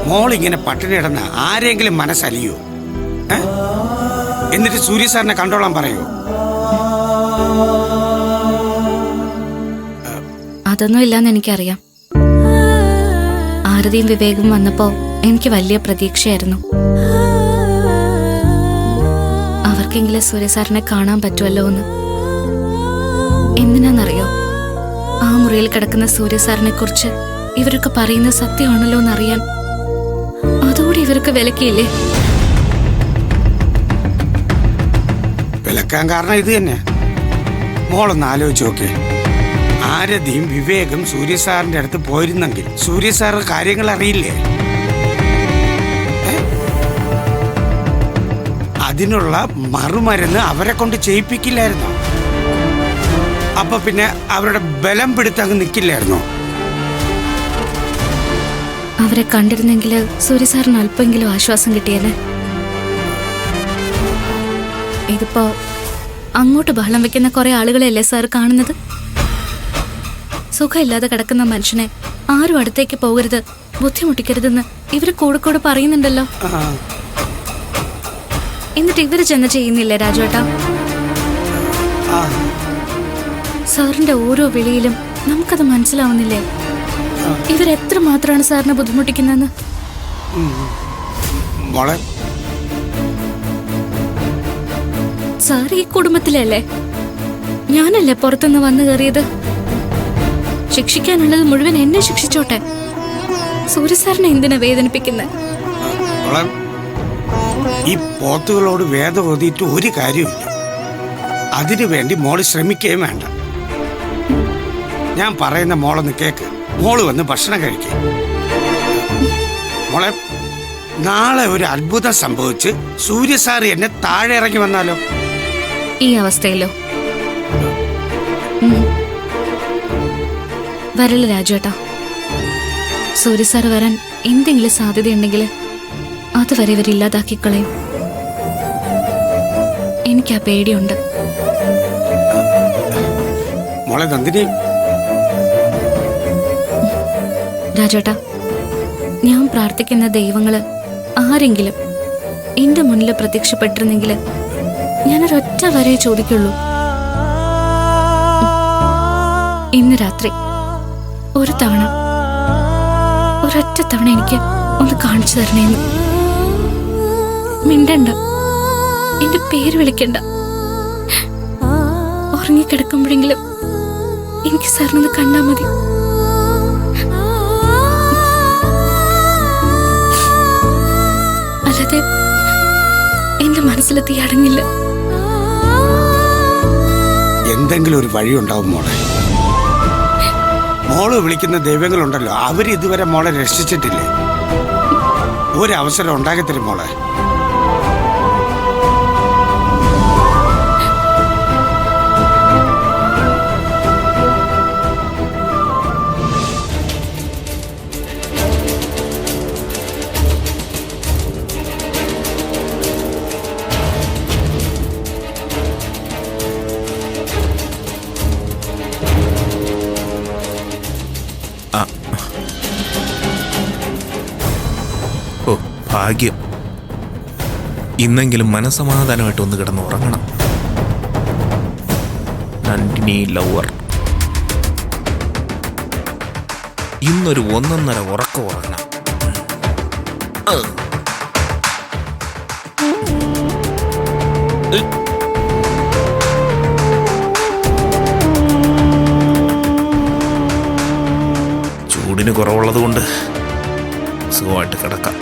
മോളിങ്ങനെ പട്ടിണി കിടന്ന ആരെങ്കിലും മനസ്സലിയോ? എന്നിട്ട് സൂര്യ സാറിനെ കണ്ടോളാൻ പറയൂ. അതൊന്നും ഇല്ലാന്ന് എനിക്കറിയാം. ആരതിയും വിവേകും വന്നപ്പോ എനിക്ക് വലിയ പ്രതീക്ഷയായിരുന്നു. അവർക്കെങ്കിലും സൂര്യ സാറിനെ കാണാൻ പറ്റുമല്ലോ എന്ന്. എന്തിനാന്നറിയോ? ആ മുറിയിൽ കിടക്കുന്ന സൂര്യ സാറിനെ കുറിച്ച് ഇവരൊക്കെ പറയുന്നത് സത്യമാണല്ലോ എന്നറിയാൻ. അതോടെ ഇവർക്ക് വിലക്കിയില്ലേ? വിലക്കാൻ കാരണം ഇത് തന്നെ. മോളൊന്ന് ആലോചിച്ച് നോക്കേ. ആരതിയും വിവേകം സൂര്യ സാറിന്റെ അടുത്ത് പോയിരുന്നെങ്കിൽ സൂര്യ സാറ് കാര്യങ്ങൾ അറിയില്ലേ? അതിനുള്ള മറുമരുന്ന് അവരെ കൊണ്ട് ചെയ്യിപ്പിക്കില്ലായിരുന്നോ? അപ്പൊ പിന്നെ അവരുടെ ബലം പിടുത്തങ്ങ് നിൽക്കില്ലായിരുന്നോ? അവരെ കണ്ടിരുന്നെങ്കിൽ സൂര്യ സാറിന് അല്പമെങ്കിലും ആശ്വാസം കിട്ടിയല്ലേ. ഇതിപ്പോ അങ്ങോട്ട് ബഹളം വെക്കുന്ന കുറെ ആളുകളെയല്ലേ സാർ കാണുന്നത്? സുഖമില്ലാതെ കിടക്കുന്ന മനുഷ്യനെ ആരും അടുത്തേക്ക് പോകരുത്, ബുദ്ധിമുട്ടിക്കരുതെന്ന് ഇവര് കൂടെ കൂടെ പറയുന്നുണ്ടല്ലോ. എന്നിട്ട് ഇവര് ചെന്ന് ചെയ്യുന്നില്ലേ രാജുവേട്ടാ? സാറിന്റെ ഓരോ വിളിയിലും നമുക്കത് മനസ്സിലാവുന്നില്ലേ? ഇവരെത്ര മാത്രമാണ് സാറിനെ ബുദ്ധിമുട്ടിക്കുന്നതെന്ന്. സാർ ഈ കുടുംബത്തിലല്ലേ? ഞാനല്ലേ പുറത്തുനിന്ന് വന്നു കയറിയത്? ശിക്ഷിക്കാനുള്ളത് മുഴുവൻ എന്നെ ശിക്ഷിച്ചോട്ടെ. സൂര്യ സാറിനെ എന്തിനാ വേദനിപ്പിക്കുന്നത്? ഈ പോത്തുകളോട് വേദം ഓതിയിട്ട് ഒരു കാര്യമില്ല. അതിനു വേണ്ടി മോള് ശ്രമിക്കുകയും വേണ്ട. ഞാൻ പറയുന്ന മോളൊന്ന് കേക്ക്. മോള് വന്ന് ഭക്ഷണം കഴിക്കുക. മോളെ, നാളെ ഒരു അത്ഭുതം സംഭവിച്ച് സൂര്യ സാർ എന്നെ താഴെ ഇറങ്ങി വന്നാലോ? ഈ അവസ്ഥയിലോ? വരല് രാജുവേട്ടാ. സൂര്യ സാർ വരാൻ എന്തെങ്കിലും സാധ്യതയുണ്ടെങ്കിൽ അതുവരെ ഇവരില്ലാതാക്കിക്കളയും. എനിക്ക് ആ പേടിയുണ്ട്. മോളെ നന്ദിനി. രാജേട്ടാ, ഞാൻ പ്രാർത്ഥിക്കുന്ന ദൈവങ്ങള് ആരെങ്കിലും എന്റെ മുന്നിൽ പ്രത്യക്ഷപ്പെട്ടിരുന്നെങ്കിൽ ഞാനൊരൊറ്റ വരെ ചോദിക്കുള്ളൂ. ഇന്ന് രാത്രി ഒരു തവണ, ഒരൊറ്റ തവണ എനിക്ക് ഒന്ന് കാണിച്ചു തരണേന്ന്. മിണ്ടണ്ട, എന്റെ പേര് വിളിക്കണ്ട. ഉറങ്ങിക്കിടക്കുമ്പോഴെങ്കിലും എനിക്ക് സാറിനൊന്ന് കണ്ടാ മതി. അല്ലാതെ എന്റെ മനസ്സിലെത്തി അടങ്ങില്ല. എന്തെങ്കിലും ഒരു വഴി ഉണ്ടാവും മോളെ. മോള് വിളിക്കുന്ന ദൈവങ്ങളുണ്ടല്ലോ, അവര് ഇതുവരെ മോളെ രക്ഷിച്ചിട്ടില്ലേ? ഒരവസരം ഉണ്ടാകത്തരും മോളെ. ഭാഗ്യം. ഇന്നെങ്കിലും മനസമാധാനമായിട്ട് ഒന്ന് കിടന്ന് ഉറങ്ങണം. നന്ദിനി ലവർ, ഇന്നൊരു 1.5 ഉറക്കം ഉറങ്ങണം. ചൂടിന് കുറവുള്ളത് കൊണ്ട് സുഖമായിട്ട് കിടക്കാം.